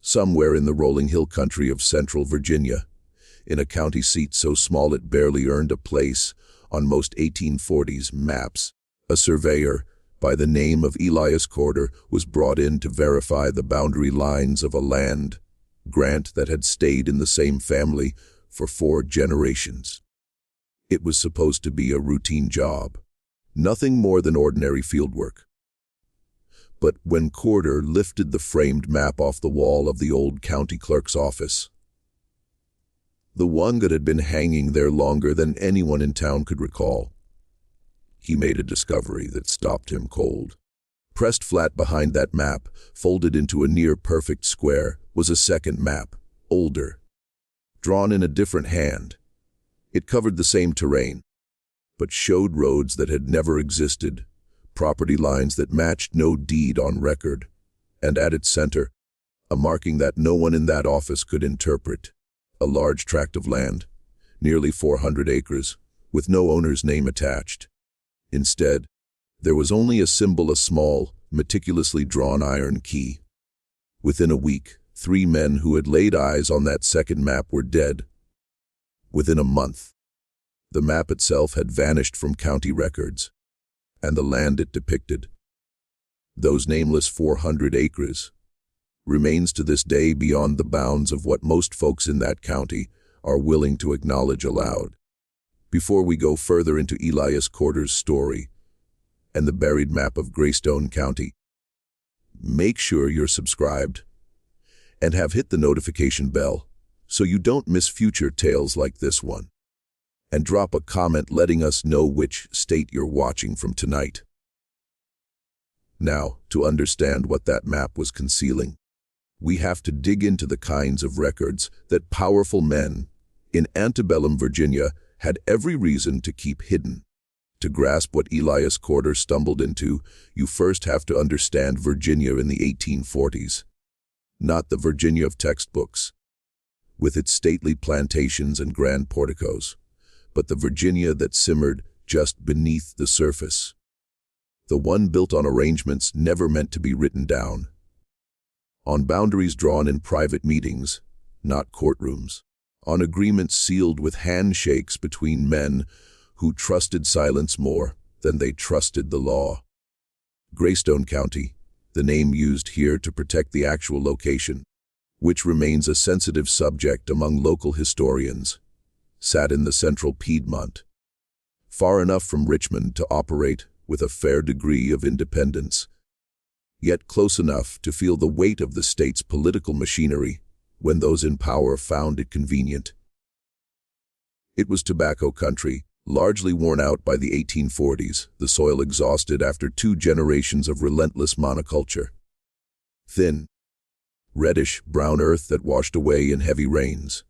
somewhere in the rolling hill country of central Virginia, in a county seat so small it barely earned a place on most 1840s maps. A surveyor by the name of Elias Corder was brought in to verify the boundary lines of a land grant that had stayed in the same family for 4 generations. It was supposed to be a routine job, nothing more than ordinary fieldwork. But when Corder lifted the framed map off the wall of the old county clerk's office, the one that had been hanging there longer than anyone in town could recall, he made a discovery that stopped him cold. Pressed flat behind that map, folded into a near-perfect square, was a second map, older, drawn in a different hand. It covered the same terrain, but showed roads that had never existed, property lines that matched no deed on record, and at its center, a marking that no one in that office could interpret, a large tract of land, nearly 400 acres, with no owner's name attached. Instead, there was only a symbol, a small, meticulously drawn iron key. Within a week, 3 men who had laid eyes on that second map were dead. Within a month, the map itself had vanished from county records, and the land it depicted, those nameless 400 acres, remains to this day beyond the bounds of what most folks in that county are willing to acknowledge aloud. Before we go further into Elias Corder's story and the buried map of Greystone County, make sure you're subscribed and have hit the notification bell so you don't miss future tales like this one. And drop a comment letting us know which state you're watching from tonight. Now, to understand what that map was concealing, we have to dig into the kinds of records that powerful men in Antebellum, Virginia, had every reason to keep hidden. To grasp what Elias Corder stumbled into, you first have to understand Virginia in the 1840s. Not the Virginia of textbooks, with its stately plantations and grand porticos, but the Virginia that simmered just beneath the surface. The one built on arrangements never meant to be written down, on boundaries drawn in private meetings, not courtrooms, on agreements sealed with handshakes between men who trusted silence more than they trusted the law. Greystone County, the name used here to protect the actual location, which remains a sensitive subject among local historians, sat in the central Piedmont, far enough from Richmond to operate with a fair degree of independence, yet close enough to feel the weight of the state's political machinery when those in power found it convenient. It was tobacco country, largely worn out by the 1840s, the soil exhausted after 2 generations of relentless monoculture. Thin, reddish-brown earth that washed away in heavy rains.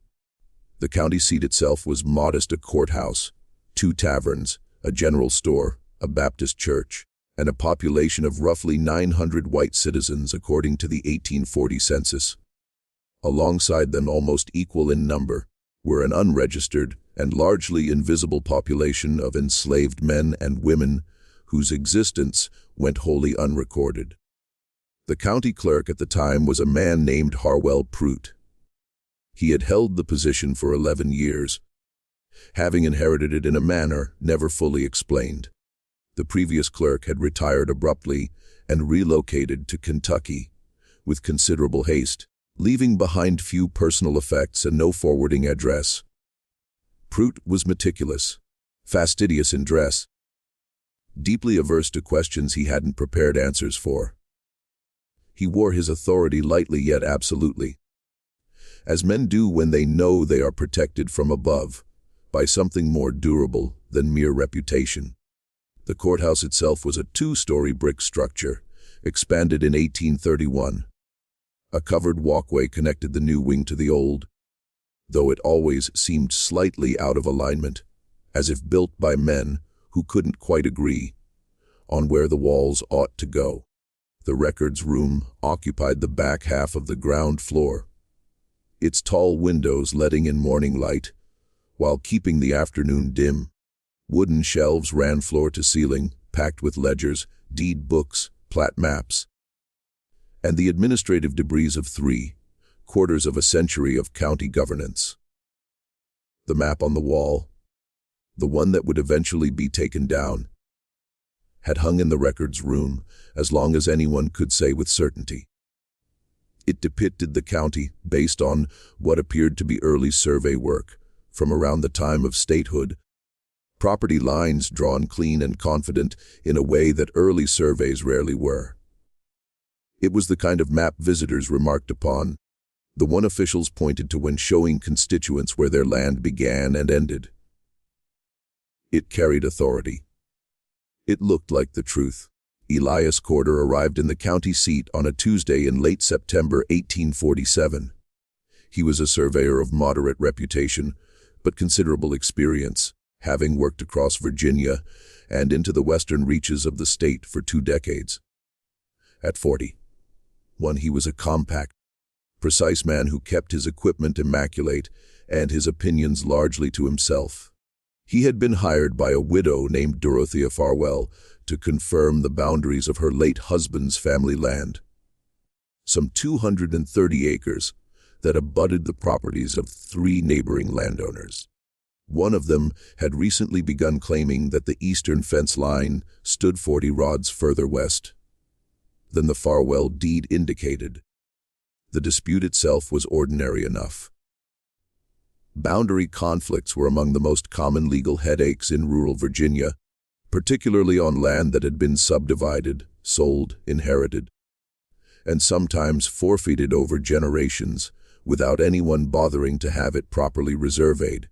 The county seat itself was modest, a courthouse, 2 taverns, a general store, a Baptist church, and a population of roughly 900 white citizens according to the 1840 census. Alongside them, almost equal in number, were an unregistered and largely invisible population of enslaved men and women whose existence went wholly unrecorded. The county clerk at the time was a man named Harwell Prout. He had held the position for 11 years, having inherited it in a manner never fully explained. The previous clerk had retired abruptly and relocated to Kentucky with considerable haste, leaving behind few personal effects and no forwarding address. Prout was meticulous, fastidious in dress, deeply averse to questions he hadn't prepared answers for. He wore his authority lightly yet absolutely, as men do when they know they are protected from above by something more durable than mere reputation. The courthouse itself was a 2-story brick structure, expanded in 1831. A covered walkway connected the new wing to the old, though it always seemed slightly out of alignment, as if built by men who couldn't quite agree on where the walls ought to go. The records room occupied the back half of the ground floor, its tall windows letting in morning light, while keeping the afternoon dim. Wooden shelves ran floor to ceiling, packed with ledgers, deed books, plat maps, and the administrative debris of 3 quarters of a century of county governance. The map on the wall, the one that would eventually be taken down, had hung in the records room as long as anyone could say with certainty. It depicted the county based on what appeared to be early survey work from around the time of statehood, property lines drawn clean and confident in a way that early surveys rarely were. It was the kind of map visitors remarked upon, the one officials pointed to when showing constituents where their land began and ended. It carried authority. It looked like the truth. Elias Corder arrived in the county seat on a Tuesday in late September 1847. He was a surveyor of moderate reputation, but considerable experience, having worked across Virginia and into the western reaches of the state for 2 decades. At 41, he was a compact, precise man who kept his equipment immaculate and his opinions largely to himself. He had been hired by a widow named Dorothea Farwell to confirm the boundaries of her late husband's family land, some 230 acres that abutted the properties of 3 neighboring landowners. One of them had recently begun claiming that the eastern fence line stood 40 rods further west than the Farwell deed indicated. The dispute itself was ordinary enough. Boundary conflicts were among the most common legal headaches in rural Virginia, particularly on land that had been subdivided, sold, inherited, and sometimes forfeited over generations without anyone bothering to have it properly resurveyed.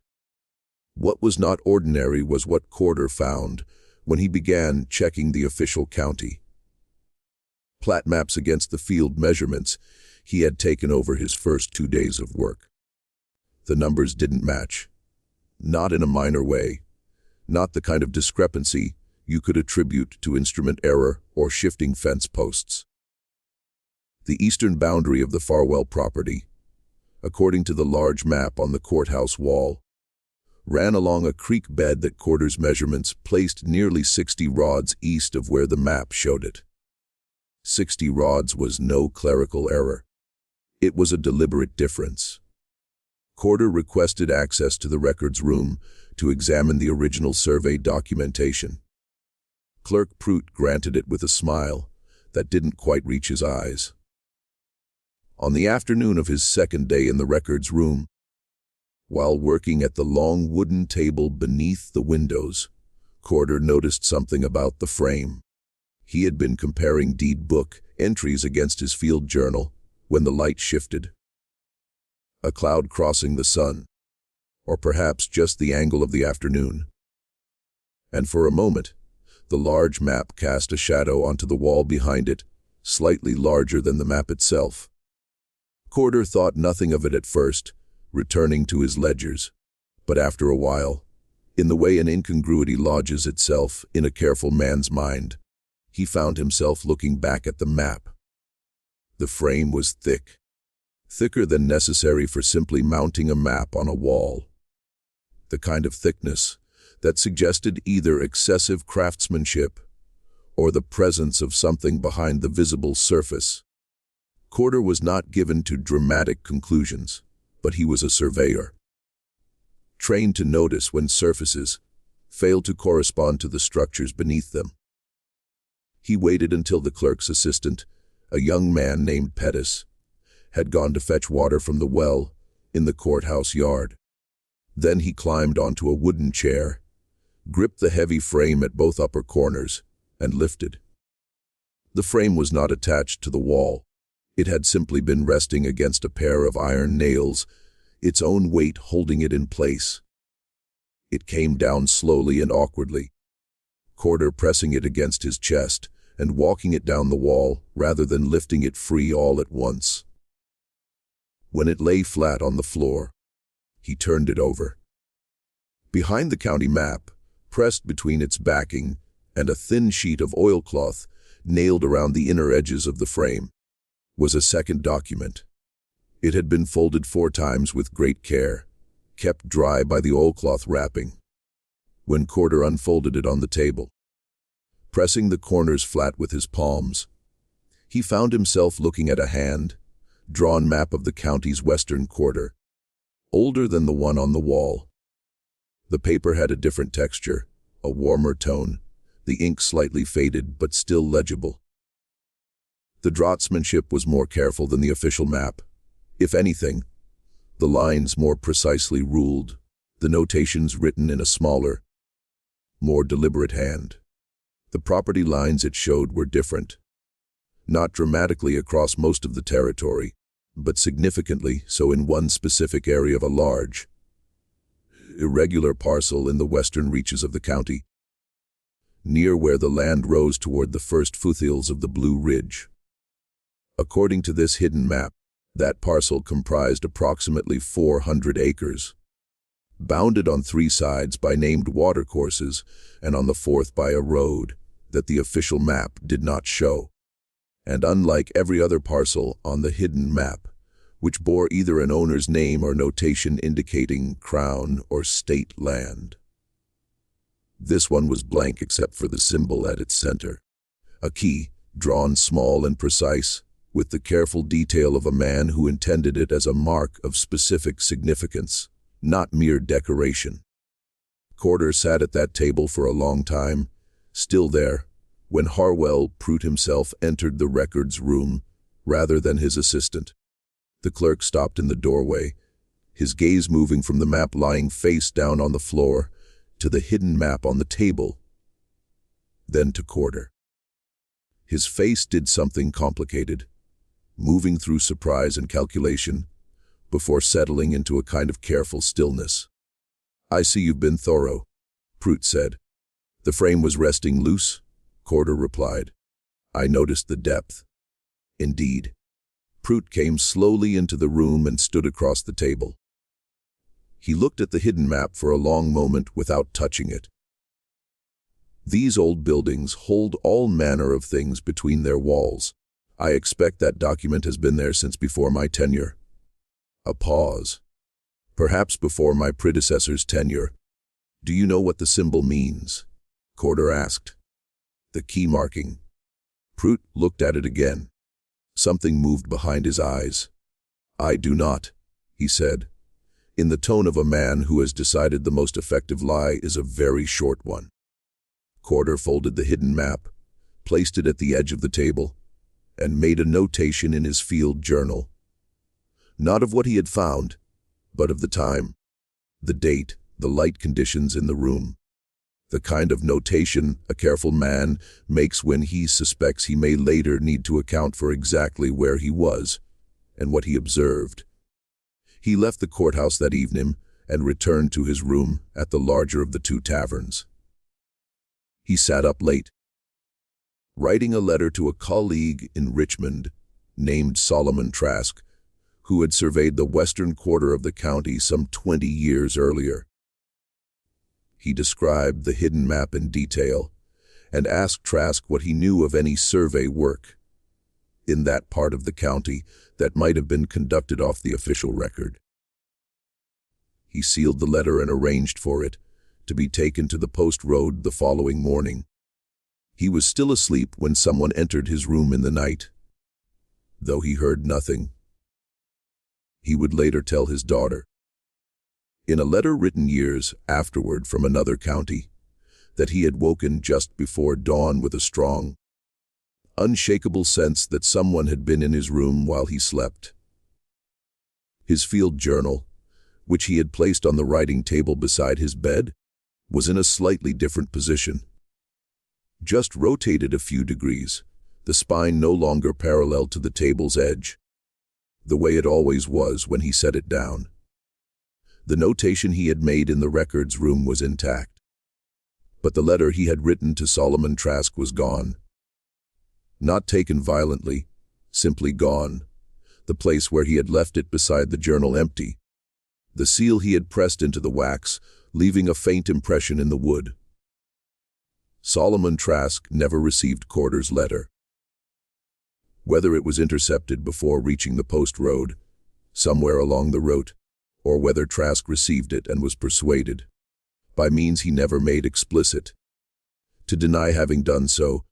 What was not ordinary was what Corder found when he began checking the official county plat maps against the field measurements he had taken over his first 2 days of work. The numbers didn't match, not in a minor way, not the kind of discrepancy you could attribute to instrument error or shifting fence posts. The eastern boundary of the Farwell property, according to the large map on the courthouse wall, ran along a creek bed that Corder's measurements placed nearly 60 rods east of where the map showed it. 60 rods was no clerical error. It was a deliberate difference. Corder requested access to the records room to examine the original survey documentation. Clerk Prout granted it with a smile that didn't quite reach his eyes. On the afternoon of his second day in the records room, while working at the long wooden table beneath the windows, Corder noticed something about the frame. He had been comparing deed book entries against his field journal when the light shifted. A cloud crossing the sun, or perhaps just the angle of the afternoon. And for a moment, the large map cast a shadow onto the wall behind it, slightly larger than the map itself. Corder thought nothing of it at first, returning to his ledgers. But after a while, in the way an incongruity lodges itself in a careful man's mind, he found himself looking back at the map. The frame was thick, thicker than necessary for simply mounting a map on a wall. The kind of thickness that suggested either excessive craftsmanship or the presence of something behind the visible surface. Corder was not given to dramatic conclusions, but he was a surveyor, trained to notice when surfaces failed to correspond to the structures beneath them. He waited until the clerk's assistant, a young man named Pettis, had gone to fetch water from the well in the courthouse yard. Then he climbed onto a wooden chair, gripped the heavy frame at both upper corners, and lifted. The frame was not attached to the wall. It had simply been resting against a pair of iron nails, its own weight holding it in place. It came down slowly and awkwardly, Corder pressing it against his chest and walking it down the wall rather than lifting it free all at once. When it lay flat on the floor, he turned it over. Behind the county map, pressed between its backing and a thin sheet of oilcloth nailed around the inner edges of the frame, was a second document. It had been folded 4 times with great care, kept dry by the oilcloth wrapping. When Corder unfolded it on the table, pressing the corners flat with his palms, he found himself looking at a hand, drawn map of the county's western quarter, older than the one on the wall. The paper had a different texture, a warmer tone, the ink slightly faded but still legible. The draughtsmanship was more careful than the official map. If anything, the lines more precisely ruled, the notations written in a smaller, more deliberate hand. The property lines it showed were different, not dramatically across most of the territory, but significantly so in one specific area of a large, irregular parcel in the western reaches of the county, near where the land rose toward the first foothills of the Blue Ridge. According to this hidden map, that parcel comprised approximately 400 acres, bounded on 3 sides by named watercourses and on the 4th by a road that the official map did not show. And unlike every other parcel on the hidden map, which bore either an owner's name or notation indicating crown or state land, this one was blank except for the symbol at its center, a key, drawn small and precise, with the careful detail of a man who intended it as a mark of specific significance, not mere decoration. Corder sat at that table for a long time, still there, when Harwell Prout himself entered the records room rather than his assistant. The clerk stopped in the doorway, his gaze moving from the map lying face down on the floor to the hidden map on the table, then to Corder. His face did something complicated, moving through surprise and calculation, before settling into a kind of careful stillness. "I see you've been thorough," Prout said. "The frame was resting loose," Corder replied. "I noticed the depth." Indeed. Prout came slowly into the room and stood across the table. He looked at the hidden map for a long moment without touching it. "These old buildings hold all manner of things between their walls. I expect that document has been there since before my tenure." A pause. "Perhaps before my predecessor's tenure. Do you know what the symbol means?" Corder asked. "The key marking." Prout looked at it again. Something moved behind his eyes. "I do not," he said, in the tone of a man who has decided the most effective lie is a very short one. Corder folded the hidden map, placed it at the edge of the table, and made a notation in his field journal. Not of what he had found, but of the time, the date, the light conditions in the room. The kind of notation a careful man makes when he suspects he may later need to account for exactly where he was and what he observed. He left the courthouse that evening and returned to his room at the larger of the 2 taverns. He sat up late, writing a letter to a colleague in Richmond named Solomon Trask, who had surveyed the western quarter of the county some 20 years earlier. He described the hidden map in detail and asked Trask what he knew of any survey work in that part of the county that might have been conducted off the official record. He sealed the letter and arranged for it to be taken to the post road the following morning. He was still asleep when someone entered his room in the night, though he heard nothing. He would later tell his daughter, in a letter written years afterward from another county, that he had woken just before dawn with a strong, unshakable sense that someone had been in his room while he slept. His field journal, which he had placed on the writing table beside his bed, was in a slightly different position. Just rotated a few degrees, the spine no longer parallel to the table's edge, the way it always was when he set it down. The notation he had made in the records room was intact, but the letter he had written to Solomon Trask was gone. Not taken violently, simply gone, the place where he had left it beside the journal empty. The seal he had pressed into the wax, leaving a faint impression in the wood. Solomon Trask never received Corder's letter. Whether it was intercepted before reaching the post road, somewhere along the route, or whether Trask received it and was persuaded, by means he never made explicit, to deny having done so,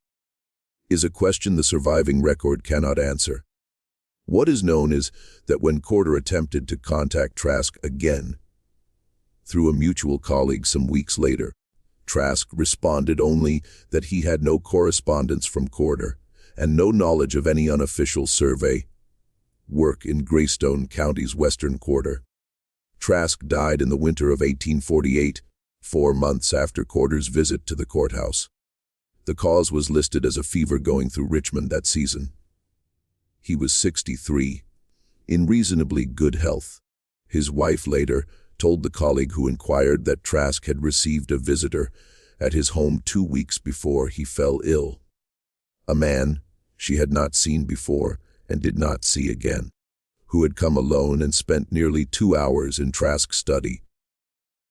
is a question the surviving record cannot answer. What is known is that when Corder attempted to contact Trask again, through a mutual colleague some weeks later, Trask responded only that he had no correspondence from Corder and no knowledge of any unofficial survey work in Greystone County's western quarter. Trask died in the winter of 1848, 4 months after Corder's visit to the courthouse. The cause was listed as a fever going through Richmond that season. He was 63, in reasonably good health. His wife later told the colleague who inquired that Trask had received a visitor at his home 2 weeks before he fell ill. A man she had not seen before and did not see again, who had come alone and spent nearly 2 hours in Trask's study.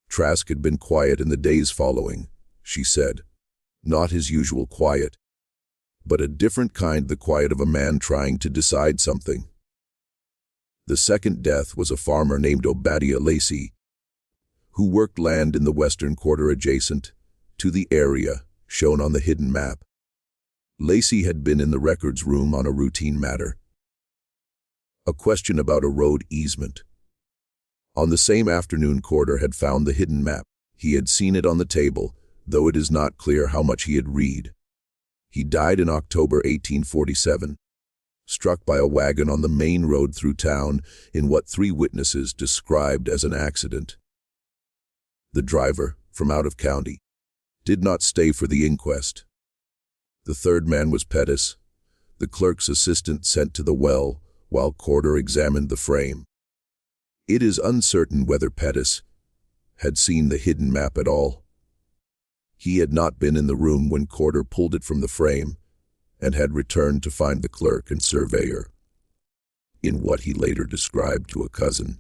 Trask had been quiet in the days following, she said. Not his usual quiet, but a different kind, the quiet of a man trying to decide something. The second death was a farmer named Obadiah Lacey, who worked land in the western quarter adjacent to the area shown on the hidden map. Lacey had been in the records room on a routine matter, a question about a road easement. On the same afternoon, Corder had found the hidden map. He had seen it on the table, though it is not clear how much he had read. He died in October 1847, struck by a wagon on the main road through town in what 3 witnesses described as an accident. The driver, from out of county, did not stay for the inquest. The third man was Pettis, the clerk's assistant sent to the well while Corder examined the frame. It is uncertain whether Pettis had seen the hidden map at all. He had not been in the room when Corder pulled it from the frame and had returned to find the clerk and surveyor in what he later described to a cousin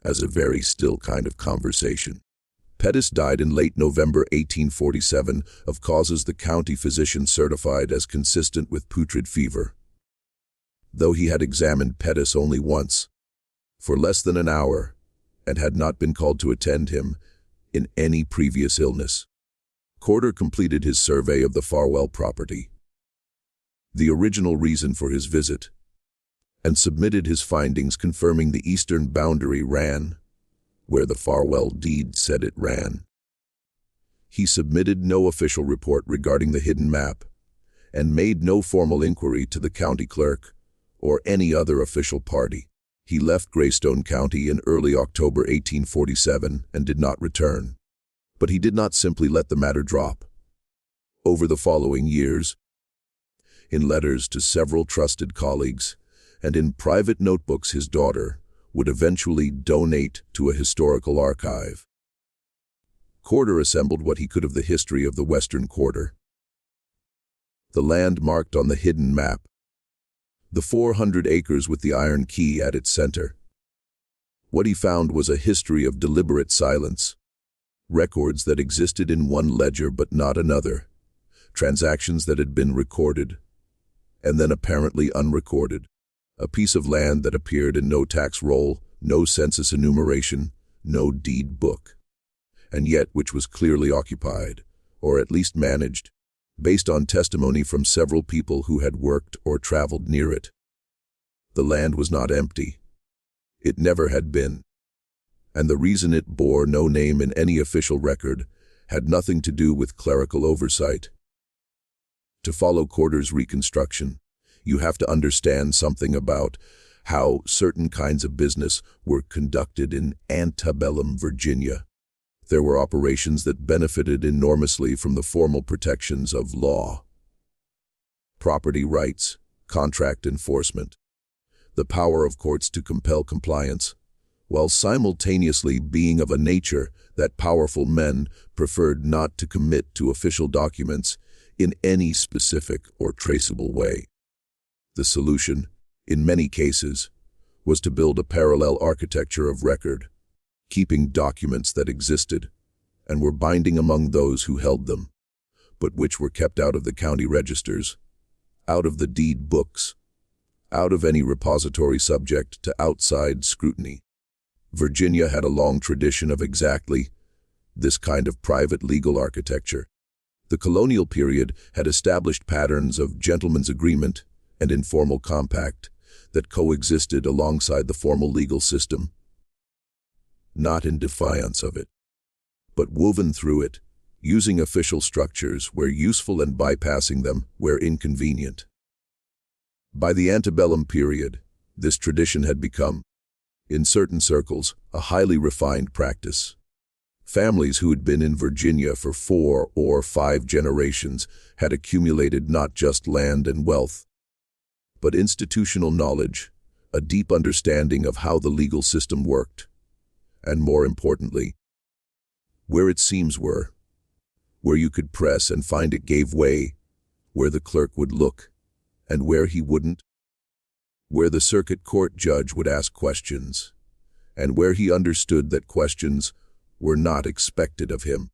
as a very still kind of conversation. Pettis died in late November 1847 of causes the county physician certified as consistent with putrid fever. Though he had examined Pettis only once, for less than an hour, and had not been called to attend him in any previous illness, Corder completed his survey of the Farwell property, the original reason for his visit, and submitted his findings confirming the eastern boundary ran where the Farwell deed said it ran. He submitted no official report regarding the hidden map and made no formal inquiry to the county clerk or any other official party. He left Greystone County in early October 1847 and did not return. But he did not simply let the matter drop. Over the following years, in letters to several trusted colleagues and in private notebooks his daughter would eventually donate to a historical archive, Corder assembled what he could of the history of the western quarter. The land marked on the hidden map, the 400 acres with the iron key at its center. What he found was a history of deliberate silence, records that existed in one ledger but not another, transactions that had been recorded and then apparently unrecorded, a piece of land that appeared in no tax roll, no census enumeration, no deed book, and yet which was clearly occupied, or at least managed, based on testimony from several people who had worked or traveled near it. The land was not empty. It never had been. And the reason it bore no name in any official record had nothing to do with clerical oversight. To follow Corder's reconstruction, you have to understand something about how certain kinds of business were conducted in Antebellum, Virginia. There were operations that benefited enormously from the formal protections of law, property rights, contract enforcement, the power of courts to compel compliance, while simultaneously being of a nature that powerful men preferred not to commit to official documents in any specific or traceable way. The solution, in many cases, was to build a parallel architecture of record, keeping documents that existed and were binding among those who held them, but which were kept out of the county registers, out of the deed books, out of any repository subject to outside scrutiny. Virginia had a long tradition of exactly this kind of private legal architecture. The colonial period had established patterns of gentleman's agreement and informal compact that coexisted alongside the formal legal system, not in defiance of it, but woven through it, using official structures where useful and bypassing them where inconvenient. By the antebellum period, this tradition had become, in certain circles, a highly refined practice. Families who had been in Virginia for 4 or 5 generations had accumulated not just land and wealth, but institutional knowledge, a deep understanding of how the legal system worked, and more importantly, where its seams were, where you could press and find it gave way, where the clerk would look, and where he wouldn't, where the circuit court judge would ask questions, and where he understood that questions were not expected of him.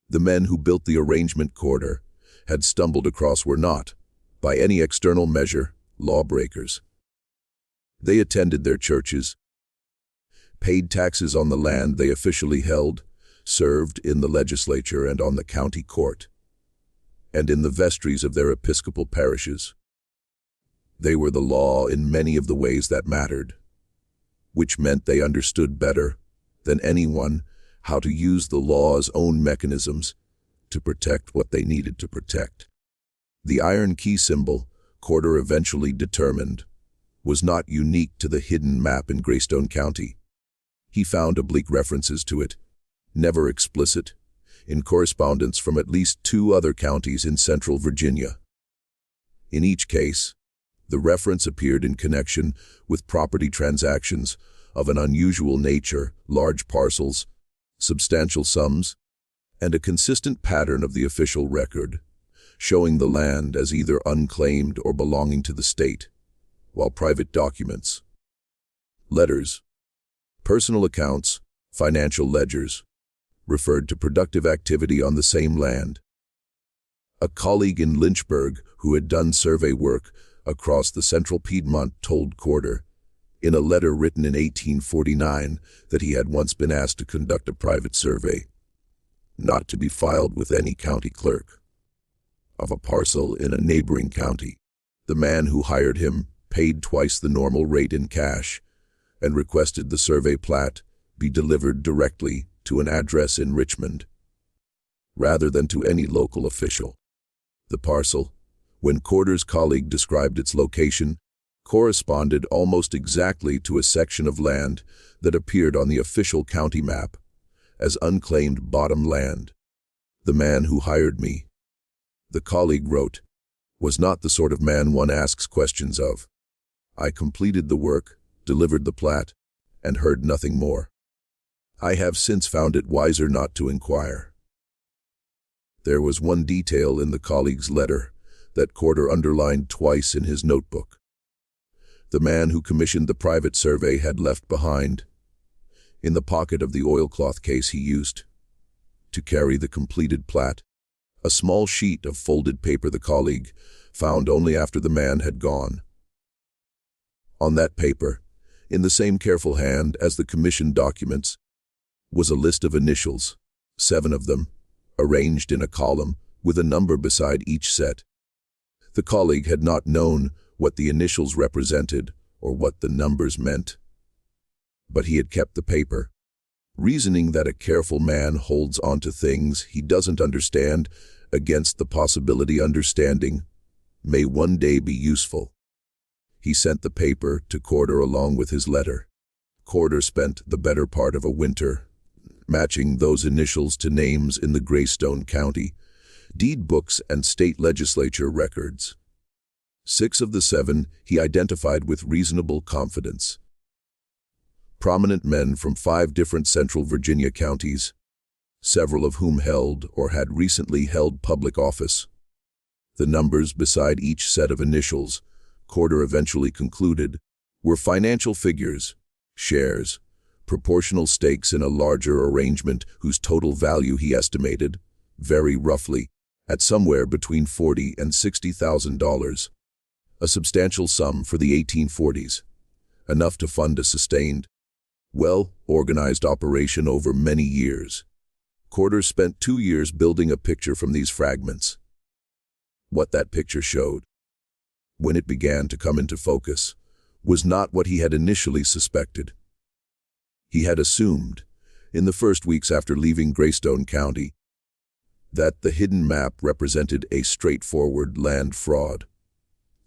The men who built the arrangement Corder had stumbled across were not, by any external measure, lawbreakers. They attended their churches, paid taxes on the land they officially held, served in the legislature and on the county court, and in the vestries of their episcopal parishes. They were the law in many of the ways that mattered, which meant they understood better than anyone how to use the law's own mechanisms to protect what they needed to protect. The iron key symbol, Corder eventually determined, was not unique to the hidden map in Greystone County. He found oblique references to it, never explicit, in correspondence from at least 2 other counties in central Virginia. In each case, the reference appeared in connection with property transactions of an unusual nature, large parcels, substantial sums, and a consistent pattern of the official record, showing the land as either unclaimed or belonging to the state, while private documents, letters, personal accounts, financial ledgers, referred to productive activity on the same land. A colleague in Lynchburg who had done survey work across the central Piedmont told Corder, in a letter written in 1849, that he had once been asked to conduct a private survey, not to be filed with any county clerk, of a parcel in a neighboring county. The man who hired him paid twice the normal rate in cash and requested the survey plat be delivered directly to an address in Richmond, rather than to any local official. The parcel, when Corder's colleague described its location, corresponded almost exactly to a section of land that appeared on the official county map as unclaimed bottom land. The man who hired me, the colleague wrote, was not the sort of man one asks questions of. I completed the work, delivered the plat, and heard nothing more. I have since found it wiser not to inquire. There was one detail in the colleague's letter that Corder underlined twice in his notebook. The man who commissioned the private survey had left behind, in the pocket of the oilcloth case he used to carry the completed plat, a small sheet of folded paper the colleague found only after the man had gone. On that paper, in the same careful hand as the commissioned documents, was a list of initials, 7 of them, arranged in a column with a number beside each set. The colleague had not known what the initials represented or what the numbers meant, but he had kept the paper, reasoning that a careful man holds on to things he doesn't understand against the possibility understanding may one day be useful. He sent the paper to Corder along with his letter. Corder spent the better part of a winter matching those initials to names in the Greystone County deed books and state legislature records. 6 of the 7 he identified with reasonable confidence. Prominent men from 5 different central Virginia counties, several of whom held or had recently held public office. The numbers beside each set of initials, Corder eventually concluded, were financial figures, shares, proportional stakes in a larger arrangement whose total value he estimated, very roughly, at somewhere between $40,000 and $60,000, a substantial sum for the 1840s, enough to fund a sustained, well-organized operation over many years. Corder spent 2 years building a picture from these fragments. What that picture showed, when it began to come into focus, was not what he had initially suspected. He had assumed, in the first weeks after leaving Greystone County, that the hidden map represented a straightforward land fraud,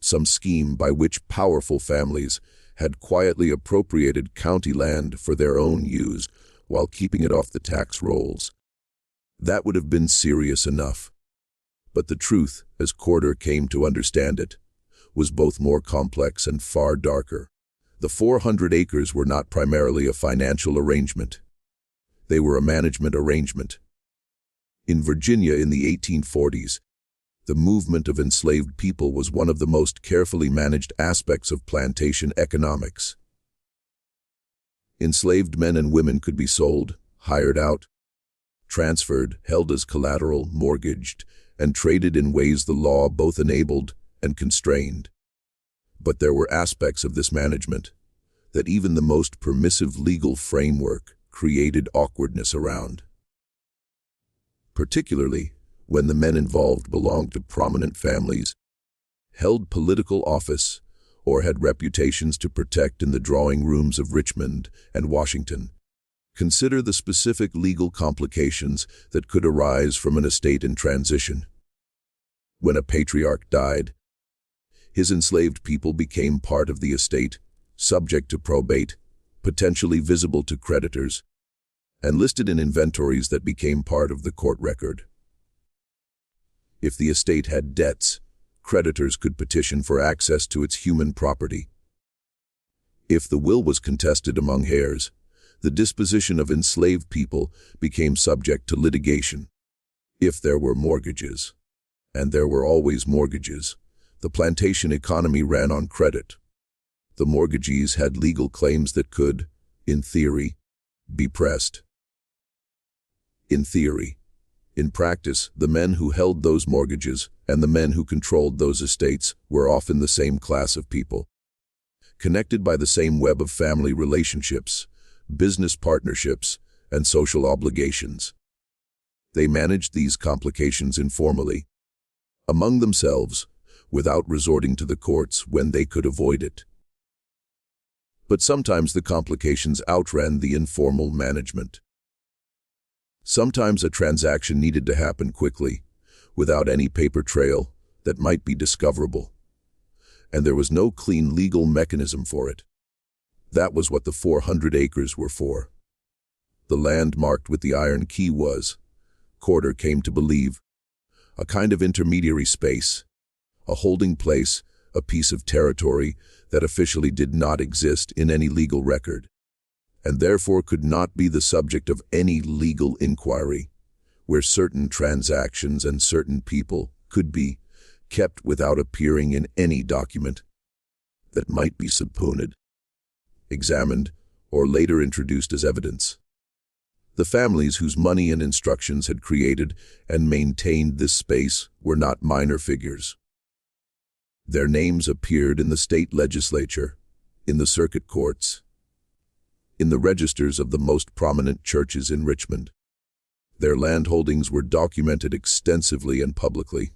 some scheme by which powerful families had quietly appropriated county land for their own use while keeping it off the tax rolls. That would have been serious enough. But the truth, as Corder came to understand it, was both more complex and far darker. The 400 acres were not primarily a financial arrangement. They were a management arrangement. In Virginia in the 1840s, the movement of enslaved people was one of the most carefully managed aspects of plantation economics. Enslaved men and women could be sold, hired out, transferred, held as collateral, mortgaged, and traded in ways the law both enabled and constrained. But there were aspects of this management that even the most permissive legal framework created awkwardness around. Particularly when the men involved belonged to prominent families, held political office, or had reputations to protect in the drawing rooms of Richmond and Washington. Consider the specific legal complications that could arise from an estate in transition. When a patriarch died, his enslaved people became part of the estate, subject to probate, potentially visible to creditors, and listed in inventories that became part of the court record. If the estate had debts, creditors could petition for access to its human property. If the will was contested among heirs, the disposition of enslaved people became subject to litigation. If there were mortgages, and there were always mortgages, the plantation economy ran on credit. The mortgagees had legal claims that could, in theory, be pressed. In theory. In practice, the men who held those mortgages and the men who controlled those estates were often the same class of people, connected by the same web of family relationships, business partnerships, and social obligations. They managed these complications informally, among themselves, without resorting to the courts when they could avoid it. But sometimes the complications outran the informal management. Sometimes a transaction needed to happen quickly, without any paper trail that might be discoverable, and there was no clean legal mechanism for it. That was what the 400 acres were for. The land marked with the iron key was, Corder came to believe, a kind of intermediary space, a holding place, a piece of territory that officially did not exist in any legal record, and therefore could not be the subject of any legal inquiry, where certain transactions and certain people could be kept without appearing in any document that might be subpoenaed, examined, or later introduced as evidence. The families whose money and instructions had created and maintained this space were not minor figures. Their names appeared in the state legislature, in the circuit courts, in the registers of the most prominent churches in Richmond. Their land holdings were documented extensively and publicly,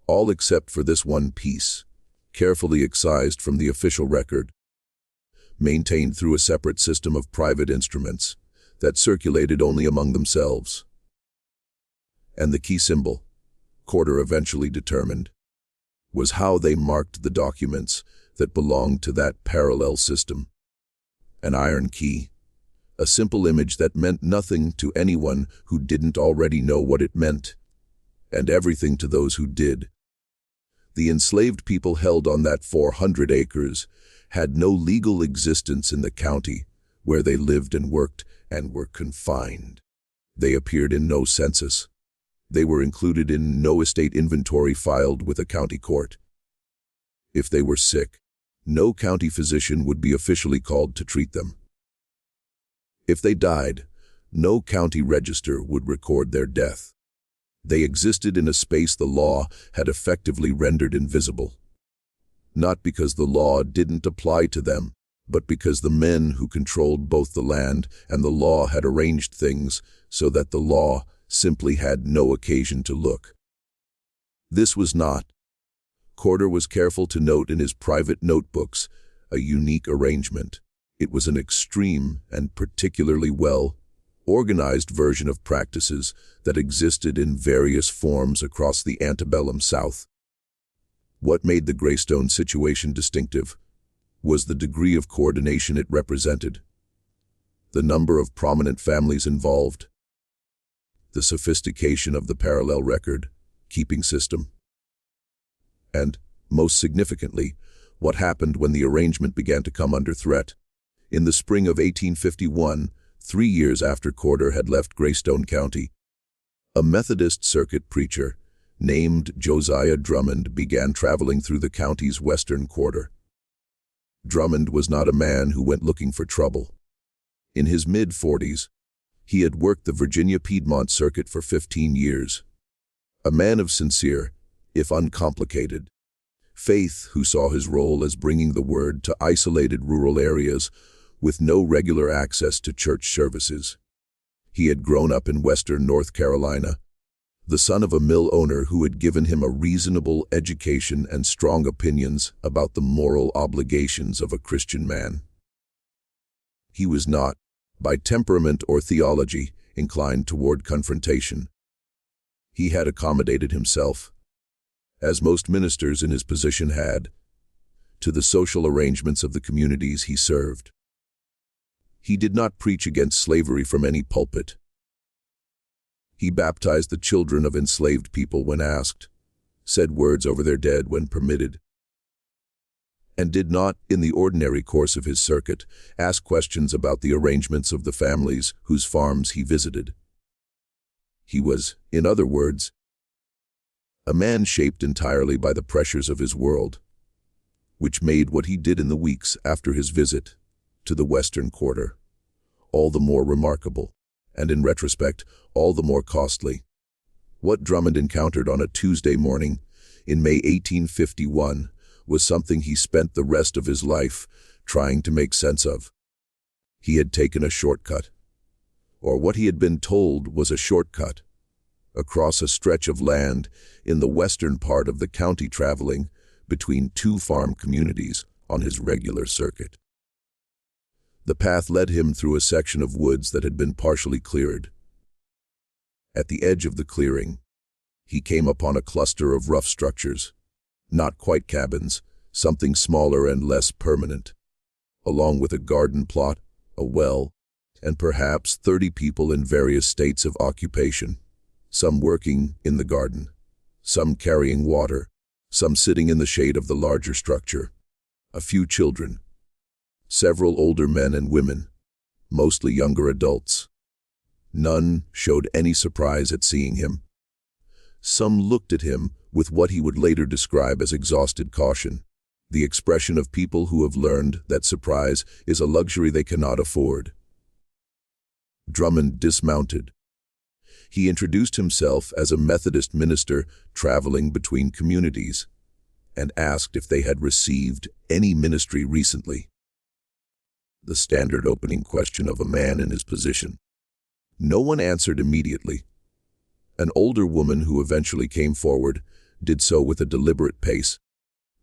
all except for this one piece, carefully excised from the official record, maintained through a separate system of private instruments that circulated only among themselves. And the key symbol, Corder eventually determined, was how they marked the documents that belonged to that parallel system. An iron key, a simple image that meant nothing to anyone who didn't already know what it meant, and everything to those who did. The enslaved people held on that 400 acres had no legal existence in the county where they lived and worked and were confined. They appeared in no census. They were included in no estate inventory filed with a county court. If they were sick, no county physician would be officially called to treat them. If they died, no county register would record their death. They existed in a space the law had effectively rendered invisible. Not because the law didn't apply to them, but because the men who controlled both the land and the law had arranged things so that the law simply had no occasion to look. This was not, Corder was careful to note in his private notebooks, a unique arrangement. It was an extreme and particularly well-organized version of practices that existed in various forms across the antebellum South. What made the Greystone situation distinctive was the degree of coordination it represented, the number of prominent families involved, the sophistication of the parallel record-keeping system, and, most significantly, what happened when the arrangement began to come under threat. In the spring of 1851, 3 years after Corder had left Greystone County, a Methodist circuit preacher named Josiah Drummond began traveling through the county's western quarter. Drummond was not a man who went looking for trouble. In his mid-40s, he had worked the Virginia-Piedmont circuit for 15 years. A man of sincere, if uncomplicated, faith who saw his role as bringing the word to isolated rural areas with no regular access to church services. He had grown up in western North Carolina, the son of a mill owner who had given him a reasonable education and strong opinions about the moral obligations of a Christian man. He was not, by temperament or theology, inclined toward confrontation. He had accommodated himself, as most ministers in his position had, to the social arrangements of the communities he served. He did not preach against slavery from any pulpit. He baptized the children of enslaved people when asked, said words over their dead when permitted, and did not, in the ordinary course of his circuit, ask questions about the arrangements of the families whose farms he visited. He was, in other words, a man shaped entirely by the pressures of his world, which made what he did in the weeks after his visit to the western quarter all the more remarkable, and in retrospect, all the more costly. What Drummond encountered on a Tuesday morning in May 1851 was something he spent the rest of his life trying to make sense of. He had taken a shortcut, or what he had been told was a shortcut, across a stretch of land in the western part of the county, traveling between 2 farm communities on his regular circuit. The path led him through a section of woods that had been partially cleared. At the edge of the clearing, he came upon a cluster of rough structures, not quite cabins, something smaller and less permanent, along with a garden plot, a well, and perhaps 30 people in various states of occupation, some working in the garden, some carrying water, some sitting in the shade of the larger structure, a few children, several older men and women, mostly younger adults. None showed any surprise at seeing him. Some looked at him with what he would later describe as exhausted caution, the expression of people who have learned that surprise is a luxury they cannot afford. Drummond dismounted. He introduced himself as a Methodist minister traveling between communities, and asked if they had received any ministry recently. The standard opening question of a man in his position. No one answered immediately. An older woman who eventually came forward did so with a deliberate pace,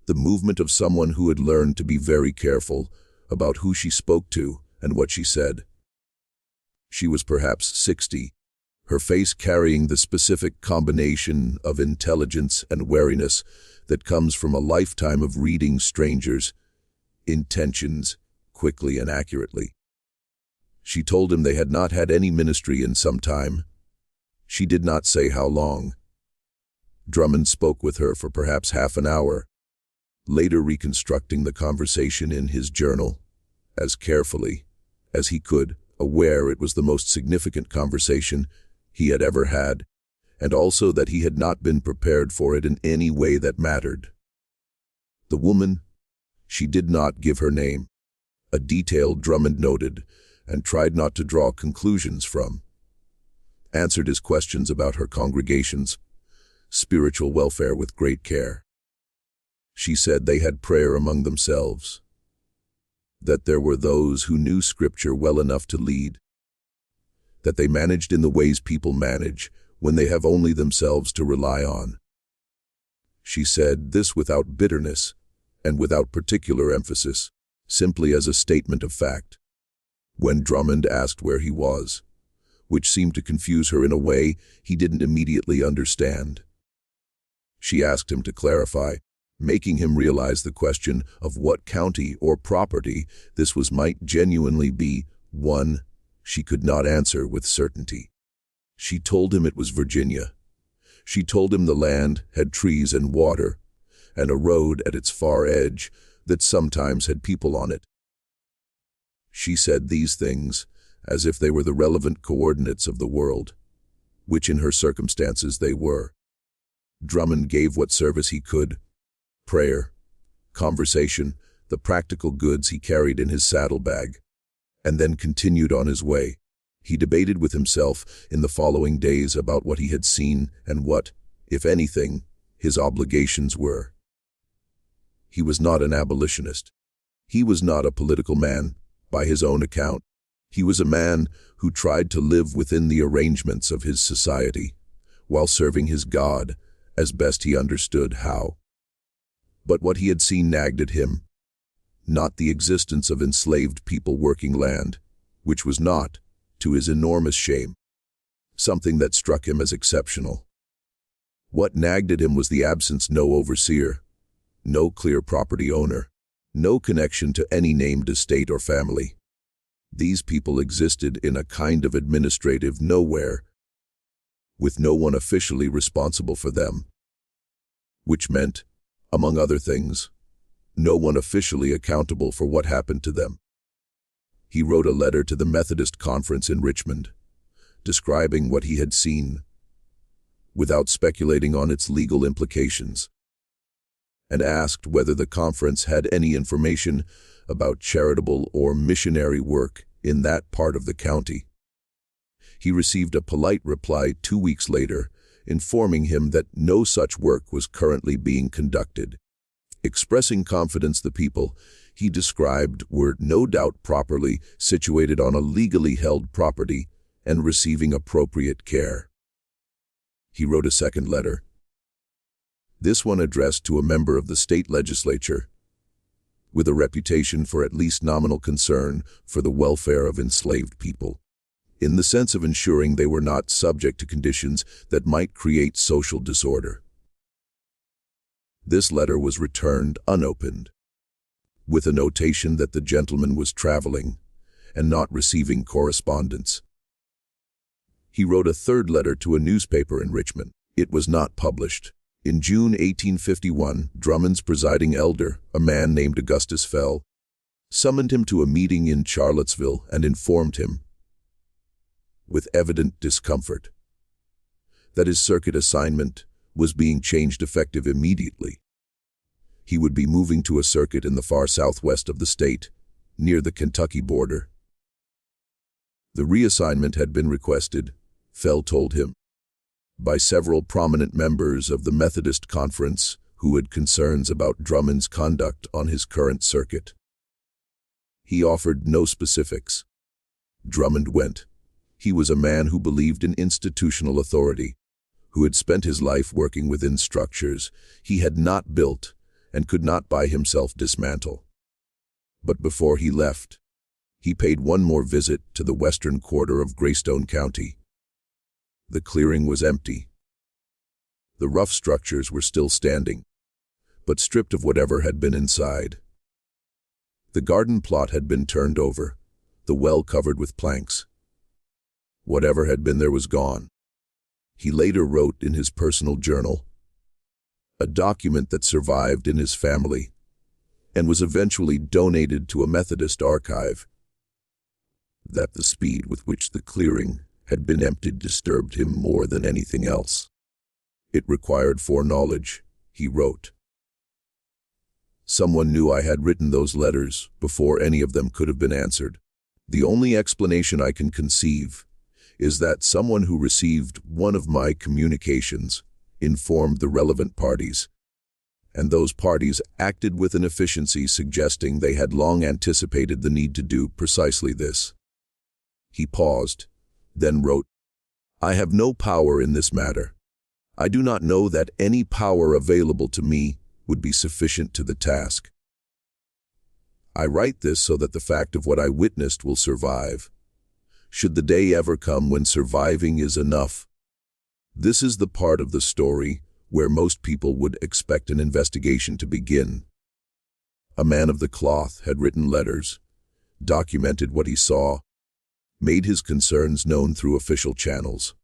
the movement of someone who had learned to be very careful about who she spoke to and what she said. She was perhaps 60, her face carrying the specific combination of intelligence and wariness that comes from a lifetime of reading strangers' intentions quickly and accurately. She told him they had not had any ministry in some time. She did not say how long. Drummond spoke with her for perhaps half an hour, later reconstructing the conversation in his journal, as carefully as he could, aware it was the most significant conversation he had ever had, and also that he had not been prepared for it in any way that mattered. The woman, she did not give her name, a detail Drummond noted and tried not to draw conclusions from, answered his questions about her congregation's spiritual welfare with great care. She said they had prayer among themselves, that there were those who knew Scripture well enough to lead, that they managed in the ways people manage when they have only themselves to rely on. She said this without bitterness and without particular emphasis, simply as a statement of fact. When Drummond asked where he was, which seemed to confuse her in a way he didn't immediately understand, she asked him to clarify, making him realize the question of what county or property this was might genuinely be one she could not answer with certainty. She told him it was Virginia. She told him the land had trees and water, and a road at its far edge that sometimes had people on it. She said these things as if they were the relevant coordinates of the world, which in her circumstances they were. Drummond gave what service he could: prayer, conversation, the practical goods he carried in his saddlebag, and then continued on his way. He debated with himself in the following days about what he had seen and what, if anything, his obligations were. He was not an abolitionist. He was not a political man, by his own account. He was a man who tried to live within the arrangements of his society, while serving his God as best he understood how. But what he had seen nagged at him, not the existence of enslaved people working land, which was not, to his enormous shame, something that struck him as exceptional. What nagged at him was the absence no overseer, no clear property owner, no connection to any named estate or family. These people existed in a kind of administrative nowhere, with no one officially responsible for them, which meant, among other things, no one officially accountable for what happened to them. He wrote a letter to the Methodist Conference in Richmond, describing what he had seen, without speculating on its legal implications, and asked whether the conference had any information about charitable or missionary work in that part of the county. He received a polite reply 2 weeks later, informing him that no such work was currently being conducted. Expressing confidence the people he described were no doubt properly situated on a legally held property and receiving appropriate care. He wrote a second letter, this one addressed to a member of the state legislature, with a reputation for at least nominal concern for the welfare of enslaved people, in the sense of ensuring they were not subject to conditions that might create social disorder. This letter was returned unopened, with a notation that the gentleman was traveling and not receiving correspondence. He wrote a third letter to a newspaper in Richmond. It was not published. In June 1851, Drummond's presiding elder, a man named Augustus Fell, summoned him to a meeting in Charlottesville and informed him, with evident discomfort, that his circuit assignment was being changed effective immediately. He would be moving to a circuit in the far southwest of the state, near the Kentucky border. The reassignment had been requested, Fell told him, by several prominent members of the Methodist Conference who had concerns about Drummond's conduct on his current circuit. He offered no specifics. Drummond went. He was a man who believed in institutional authority, who had spent his life working within structures he had not built and could not by himself dismantle. But before he left, he paid one more visit to the western quarter of Greystone County. The clearing was empty. The rough structures were still standing, but stripped of whatever had been inside. The garden plot had been turned over, the well covered with planks. Whatever had been there was gone. He later wrote in his personal journal, a document that survived in his family and was eventually donated to a Methodist archive, that the speed with which the clearing had been emptied disturbed him more than anything else. It required foreknowledge, he wrote. Someone knew I had written those letters before any of them could have been answered. The only explanation I can conceive is that someone who received one of my communications informed the relevant parties, and those parties acted with an efficiency suggesting they had long anticipated the need to do precisely this. He paused, then wrote, I have no power in this matter. I do not know that any power available to me would be sufficient to the task. I write this so that the fact of what I witnessed will survive. Should the day ever come when surviving is enough. This is the part of the story where most people would expect an investigation to begin. A man of the cloth had written letters, documented what he saw, made his concerns known through official channels.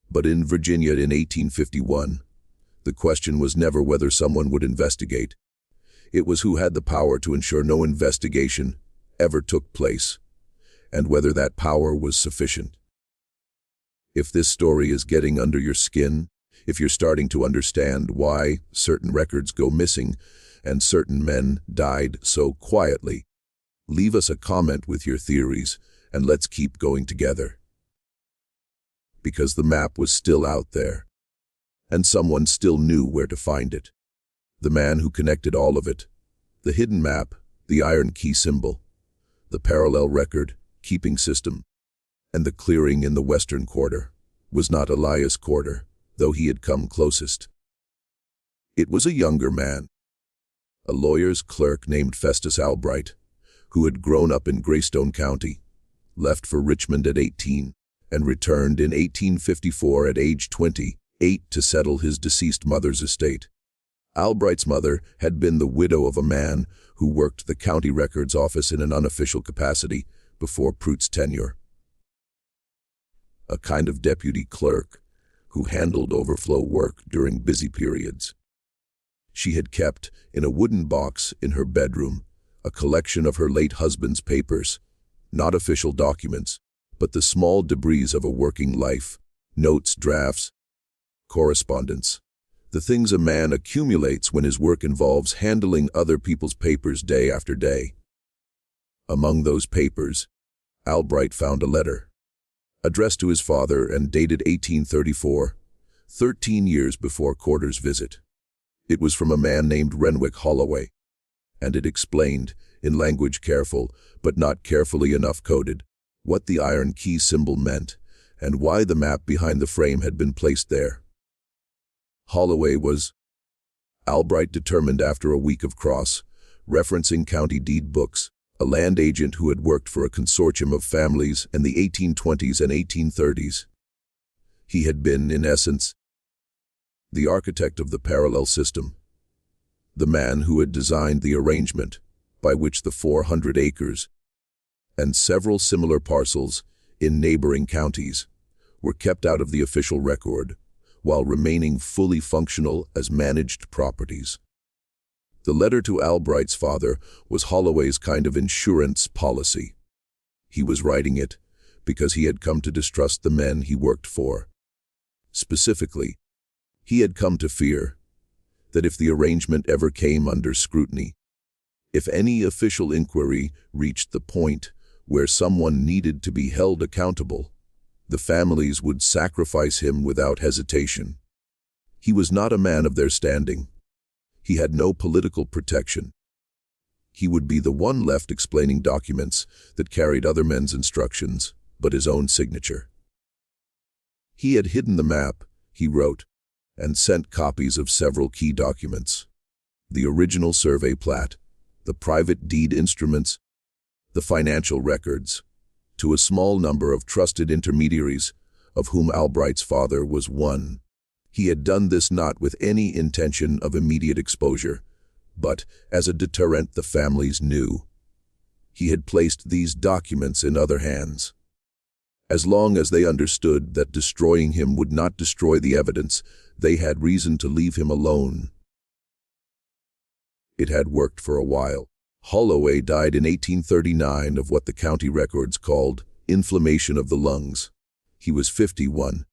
But in Virginia in 1851, the question was never whether someone would investigate. It was who had the power to ensure no investigation ever took place, and whether that power was sufficient. If this story is getting under your skin, if you're starting to understand why certain records go missing and certain men died so quietly, leave us a comment with your theories and let's keep going together. Because the map was still out there, and someone still knew where to find it. The man who connected all of it, the hidden map, the iron key symbol, the parallel record keeping system, and the clearing in the western quarter, was not Elias Corder, though he had come closest. It was a younger man, a lawyer's clerk named Festus Albright, who had grown up in Greystone County, left for Richmond at 18, and returned in 1854 at age 28 to settle his deceased mother's estate. Albright's mother had been the widow of a man who worked the county records office in an unofficial capacity before Prout's tenure. A kind of deputy clerk who handled overflow work during busy periods. She had kept, in a wooden box in her bedroom, a collection of her late husband's papers, not official documents, but the small debris of a working life, notes, drafts, correspondence, the things a man accumulates when his work involves handling other people's papers day after day. Among those papers, Albright found a letter, addressed to his father and dated 1834, 13 years before Corder's visit. It was from a man named Renwick Holloway, and it explained, in language careful but not carefully enough coded, what the iron key symbol meant and why the map behind the frame had been placed there. Holloway was, Albright determined after a week of cross-referencing county deed books, a land agent who had worked for a consortium of families in the 1820s and 1830s. He had been, in essence, the architect of the parallel system, the man who had designed the arrangement by which the 400 acres and several similar parcels in neighboring counties were kept out of the official record while remaining fully functional as managed properties. The letter to Albright's father was Holloway's kind of insurance policy. He was writing it because he had come to distrust the men he worked for. Specifically, he had come to fear that if the arrangement ever came under scrutiny, if any official inquiry reached the point where someone needed to be held accountable, the families would sacrifice him without hesitation. He was not a man of their standing. He had no political protection. He would be the one left explaining documents that carried other men's instructions, but his own signature. He had hidden the map, he wrote, and sent copies of several key documents. The original survey plat, the private deed instruments, the financial records, to a small number of trusted intermediaries, of whom Albright's father was one. He had done this not with any intention of immediate exposure, but as a deterrent the families knew. He had placed these documents in other hands. As long as they understood that destroying him would not destroy the evidence, they had reason to leave him alone. It had worked for a while. Holloway died in 1839 of what the county records called inflammation of the lungs. He was 51.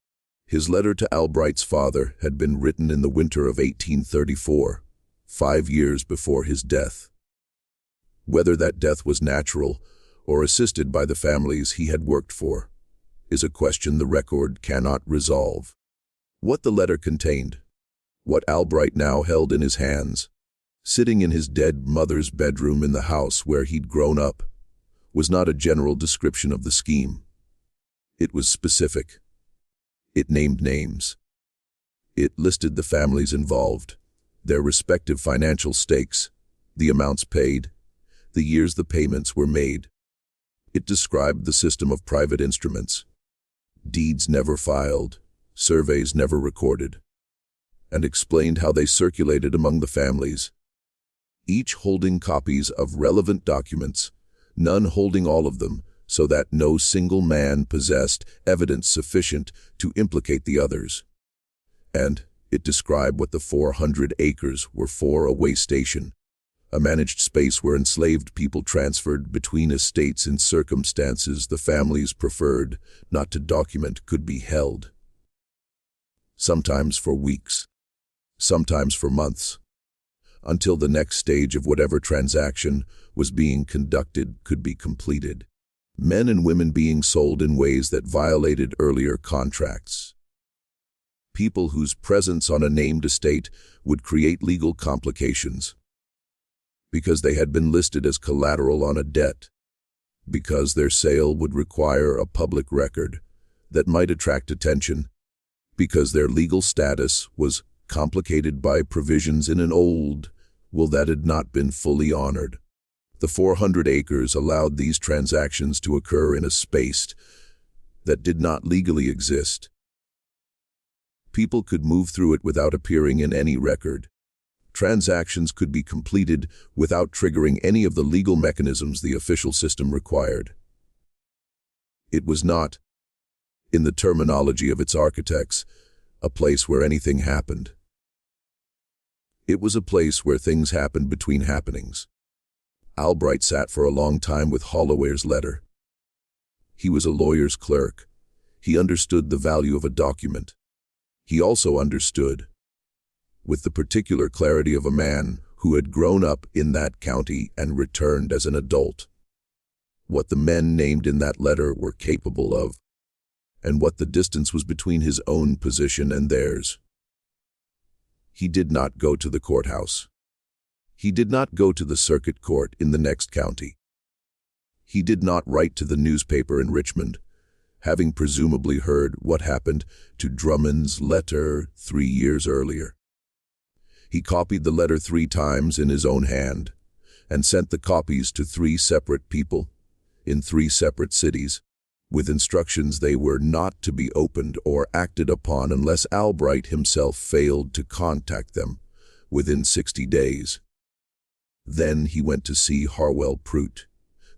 His letter to Albright's father had been written in the winter of 1834, 5 years before his death. Whether that death was natural or assisted by the families he had worked for is a question the record cannot resolve. What the letter contained, what Albright now held in his hands, sitting in his dead mother's bedroom in the house where he'd grown up, was not a general description of the scheme. It was specific. It named names. It listed the families involved, their respective financial stakes, the amounts paid, the years the payments were made. It described the system of private instruments, deeds never filed, surveys never recorded, and explained how they circulated among the families, each holding copies of relevant documents, none holding all of them, so that no single man possessed evidence sufficient to implicate the others. And it described what the 400 acres were for: a way station, a managed space where enslaved people transferred between estates in circumstances the families preferred not to document could be held, sometimes for weeks, sometimes for months, until the next stage of whatever transaction was being conducted could be completed. Men and women being sold in ways that violated earlier contracts. People whose presence on a named estate would create legal complications, because they had been listed as collateral on a debt, because their sale would require a public record that might attract attention, because their legal status was complicated by provisions in an old will that had not been fully honored. The 400 acres allowed these transactions to occur in a space that did not legally exist. People could move through it without appearing in any record. Transactions could be completed without triggering any of the legal mechanisms the official system required. It was not, in the terminology of its architects, a place where anything happened. It was a place where things happened between happenings. Albright sat for a long time with Holloway's letter. He was a lawyer's clerk. He understood the value of a document. He also understood, with the particular clarity of a man who had grown up in that county and returned as an adult, what the men named in that letter were capable of, and what the distance was between his own position and theirs. He did not go to the courthouse. He did not go to the circuit court in the next county. He did not write to the newspaper in Richmond, having presumably heard what happened to Drummond's letter 3 years earlier. He copied the letter 3 times in his own hand, and sent the copies to 3 separate people, in 3 separate cities, with instructions they were not to be opened or acted upon unless Albright himself failed to contact them within 60 days. Then he went to see Harwell Prout.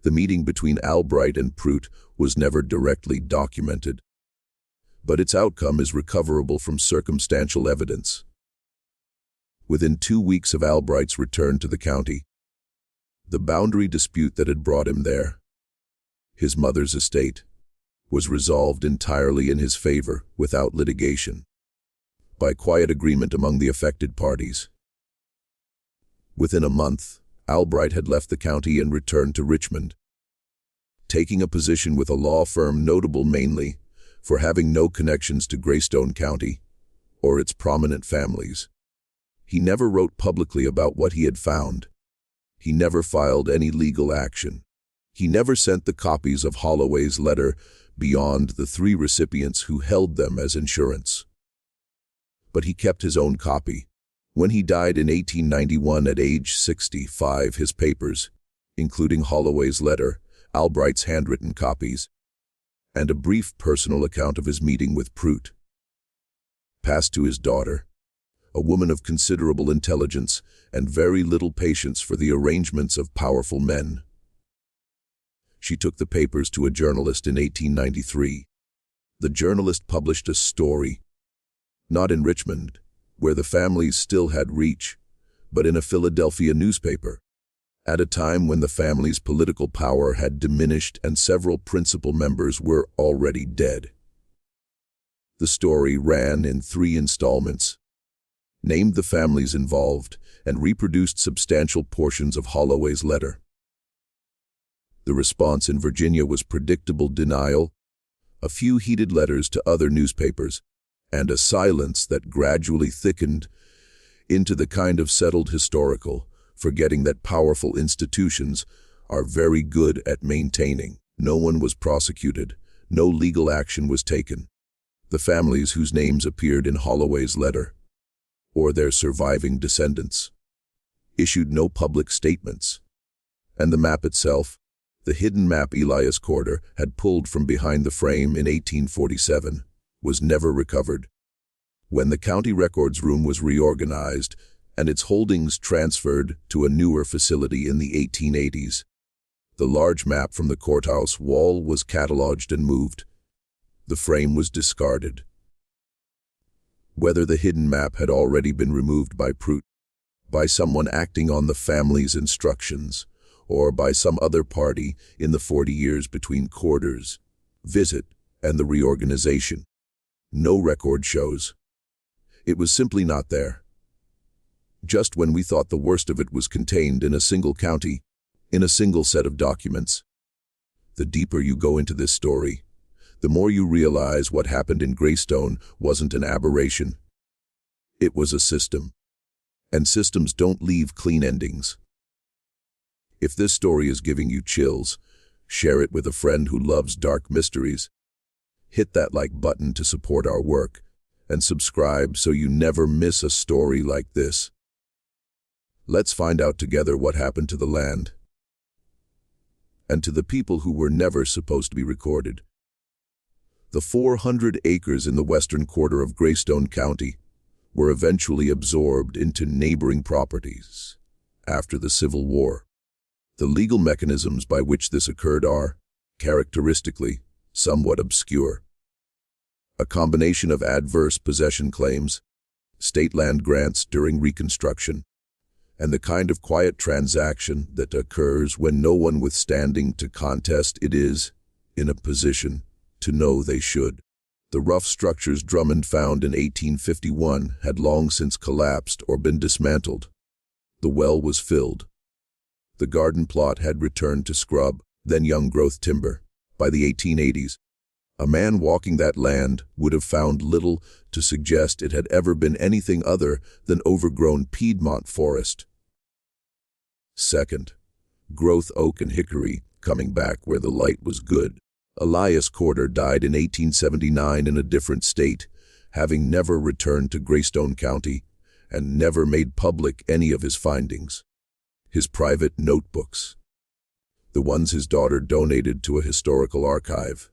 The meeting between Albright and Prout was never directly documented, but its outcome is recoverable from circumstantial evidence. Within 2 weeks of Albright's return to the county, the boundary dispute that had brought him there, his mother's estate, was resolved entirely in his favor without litigation, by quiet agreement among the affected parties. Within a month, Albright had left the county and returned to Richmond, taking a position with a law firm notable mainly for having no connections to Greystone County or its prominent families. He never wrote publicly about what he had found. He never filed any legal action. He never sent the copies of Holloway's letter beyond the 3 recipients who held them as insurance. But he kept his own copy. When he died in 1891 at age 65, his papers, including Holloway's letter, Albright's handwritten copies, and a brief personal account of his meeting with Prout, passed to his daughter, a woman of considerable intelligence and very little patience for the arrangements of powerful men. She took the papers to a journalist in 1893. The journalist published a story, not in Richmond, where the families still had reach, but in a Philadelphia newspaper, at a time when the family's political power had diminished and several principal members were already dead. The story ran in 3 installments, named the families involved, and reproduced substantial portions of Holloway's letter. The response in Virginia was predictable denial, a few heated letters to other newspapers, and a silence that gradually thickened into the kind of settled historical, forgetting that powerful institutions are very good at maintaining. No one was prosecuted, no legal action was taken. The families whose names appeared in Holloway's letter, or their surviving descendants, issued no public statements. And the map itself, the hidden map Elias Corder had pulled from behind the frame in 1847, was never recovered. When the county records room was reorganized and its holdings transferred to a newer facility in the 1880s, the large map from the courthouse wall was cataloged and moved. The frame was discarded. Whether the hidden map had already been removed by someone acting on the family's instructions, or by some other party in the 40 years between Corder's visit and the reorganization, no record shows. It was simply not there. Just when we thought the worst of it was contained in a single county, in a single set of documents. The deeper you go into this story, the more you realize what happened in Greystone wasn't an aberration. It was a system. And systems don't leave clean endings. If this story is giving you chills, share it with a friend who loves dark mysteries. Hit that like button to support our work, and subscribe so you never miss a story like this. Let's find out together what happened to the land and to the people who were never supposed to be recorded. The 400 acres in the western quarter of Greystone County were eventually absorbed into neighboring properties after the Civil War. The legal mechanisms by which this occurred are, characteristically, somewhat obscure. A combination of adverse possession claims, state land grants during Reconstruction, and the kind of quiet transaction that occurs when no one with standing to contest it is in a position to know they should. The rough structures Drummond found in 1851 had long since collapsed or been dismantled. The well was filled. The garden plot had returned to scrub, then young-growth timber. By the 1880s, a man walking that land would have found little to suggest it had ever been anything other than overgrown Piedmont forest. Second, growth oak and hickory coming back where the light was good. Elias Corder died in 1879 in a different state, having never returned to Greystone County and never made public any of his findings. His private notebooks, the ones his daughter donated to a historical archive,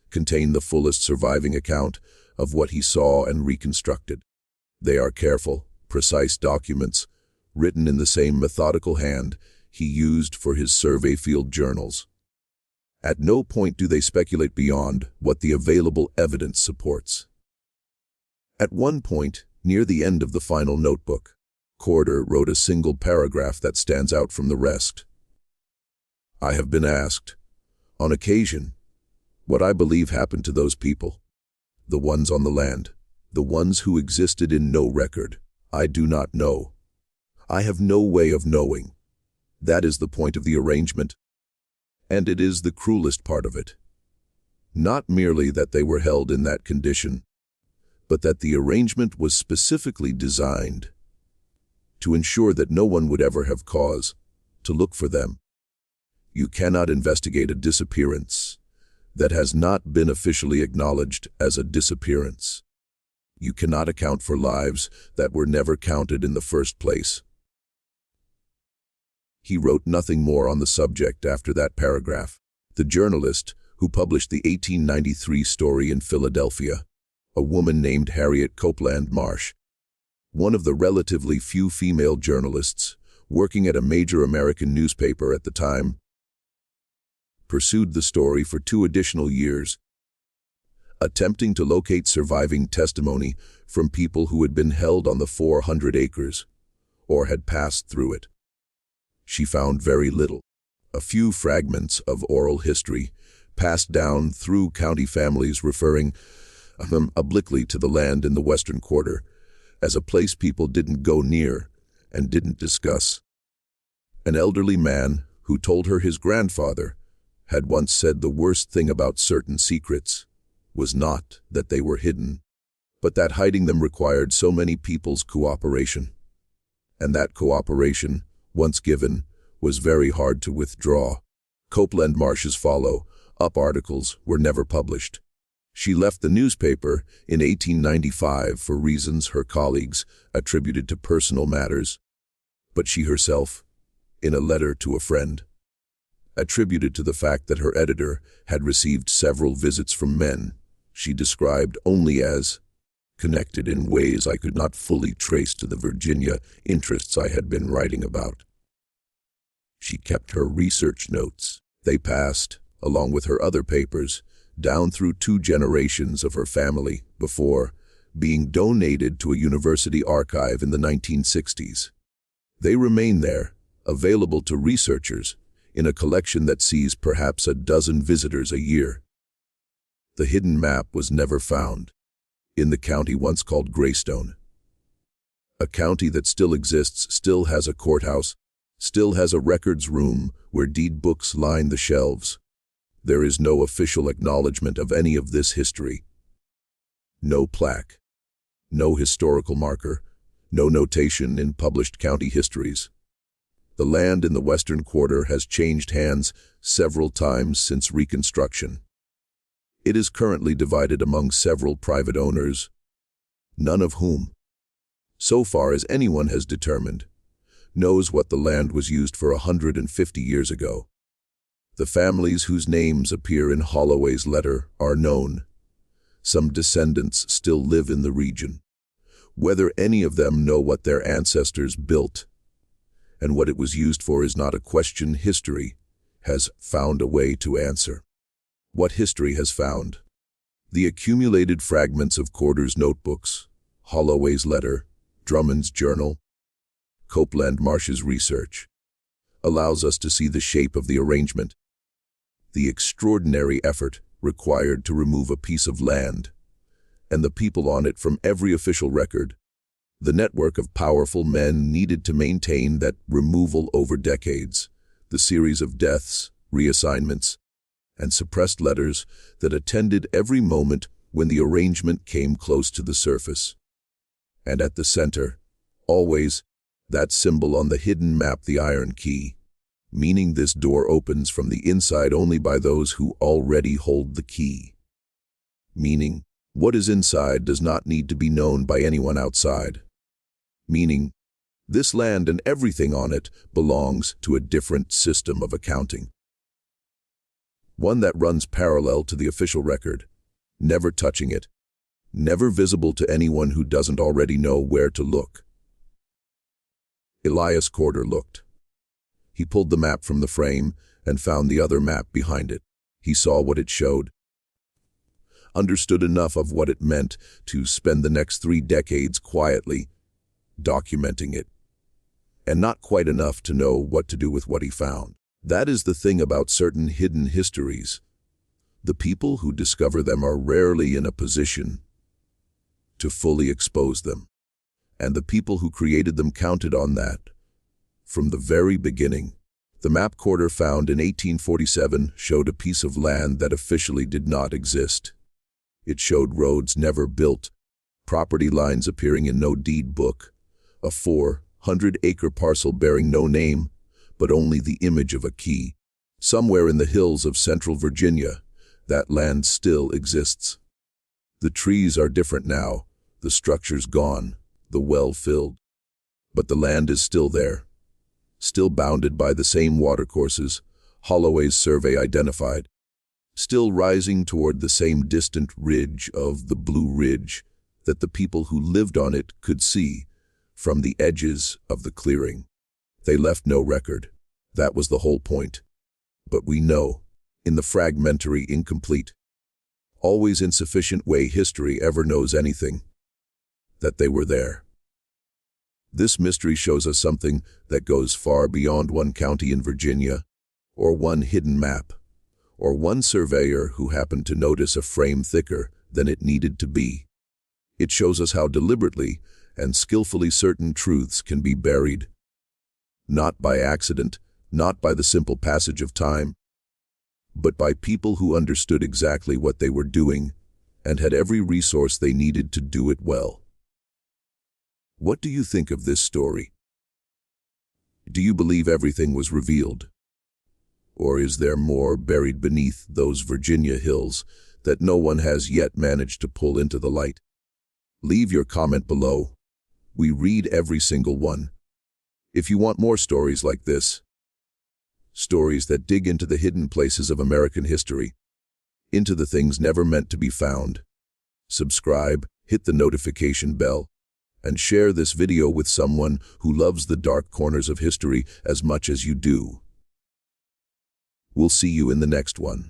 contain the fullest surviving account of what he saw and reconstructed. They are careful, precise documents, written in the same methodical hand he used for his survey field journals. At no point do they speculate beyond what the available evidence supports. At one point, near the end of the final notebook, Corder wrote a single paragraph that stands out from the rest. I have been asked, on occasion, what I believe happened to those people, the ones on the land, the ones who existed in no record. I do not know. I have no way of knowing. That is the point of the arrangement. And it is the cruelest part of it. Not merely that they were held in that condition, but that the arrangement was specifically designed to ensure that no one would ever have cause to look for them. You cannot investigate a disappearance that has not been officially acknowledged as a disappearance. You cannot account for lives that were never counted in the first place. He wrote nothing more on the subject after that paragraph. The journalist who published the 1893 story in Philadelphia, a woman named Harriet Copeland Marsh, one of the relatively few female journalists working at a major American newspaper at the time, pursued the story for 2 additional years, attempting to locate surviving testimony from people who had been held on the 400 acres or had passed through it. She found very little, a few fragments of oral history passed down through county families referring obliquely to the land in the western quarter as a place people didn't go near and didn't discuss. An elderly man who told her his grandfather had once said the worst thing about certain secrets was not that they were hidden, but that hiding them required so many people's cooperation. And that cooperation, once given, was very hard to withdraw. Copeland Marsh's follow-up articles were never published. She left the newspaper in 1895 for reasons her colleagues attributed to personal matters, but she herself, in a letter to a friend, attributed to the fact that her editor had received several visits from men she described only as connected in ways I could not fully trace to the Virginia interests I had been writing about. She kept her research notes. They passed, along with her other papers, down through 2 generations of her family before being donated to a university archive in the 1960s. They remain there, available to researchers, in a collection that sees perhaps a dozen visitors a year. The hidden map was never found, in the county once called Greystone. A county that still exists, still has a courthouse, still has a records room where deed books line the shelves. There is no official acknowledgement of any of this history. No plaque, no historical marker, no notation in published county histories. The land in the western quarter has changed hands several times since Reconstruction. It is currently divided among several private owners, none of whom, so far as anyone has determined, knows what the land was used for 150 years ago. The families whose names appear in Holloway's letter are known. Some descendants still live in the region. Whether any of them know what their ancestors built and what it was used for is not a question history has found a way to answer. What history has found? The accumulated fragments of Corder's notebooks, Holloway's letter, Drummond's journal, Copeland Marsh's research, allows us to see the shape of the arrangement, the extraordinary effort required to remove a piece of land, and the people on it from every official record, the network of powerful men needed to maintain that removal over decades, the series of deaths, reassignments, and suppressed letters that attended every moment when the arrangement came close to the surface. And at the center, always, that symbol on the hidden map, the iron key, meaning this door opens from the inside only by those who already hold the key. Meaning, what is inside does not need to be known by anyone outside. Meaning, this land and everything on it belongs to a different system of accounting. One that runs parallel to the official record, never touching it, never visible to anyone who doesn't already know where to look. Elias Corder looked. He pulled the map from the frame and found the other map behind it. He saw what it showed, understood enough of what it meant to spend the next 3 decades quietly documenting it, and not quite enough to know what to do with what he found. That is the thing about certain hidden histories. The people who discover them are rarely in a position to fully expose them, and the people who created them counted on that from the very beginning. The map Corder found in 1847 showed a piece of land that officially did not exist. It showed roads never built, property lines appearing in no deed book, a 400-acre parcel bearing no name, but only the image of a key. Somewhere in the hills of central Virginia, that land still exists. The trees are different now, the structure's gone, the well filled. But the land is still there, still bounded by the same watercourses Holloway's survey identified, still rising toward the same distant ridge of the Blue Ridge that the people who lived on it could see from the edges of the clearing. They left no record. That was the whole point. But we know, in the fragmentary, incomplete, always insufficient way history ever knows anything, that they were there. This mystery shows us something that goes far beyond one county in Virginia, or one hidden map, or one surveyor who happened to notice a frame thicker than it needed to be. It shows us how deliberately and skillfully certain truths can be buried, not by accident, not by the simple passage of time, but by people who understood exactly what they were doing and had every resource they needed to do it well. What do you think of this story? Do you believe everything was revealed? Or is there more buried beneath those Virginia hills that no one has yet managed to pull into the light? Leave your comment below. We read every single one. If you want more stories like this, stories that dig into the hidden places of American history, into the things never meant to be found. Subscribe, hit the notification bell, and share this video with someone who loves the dark corners of history as much as you do. We'll see you in the next one.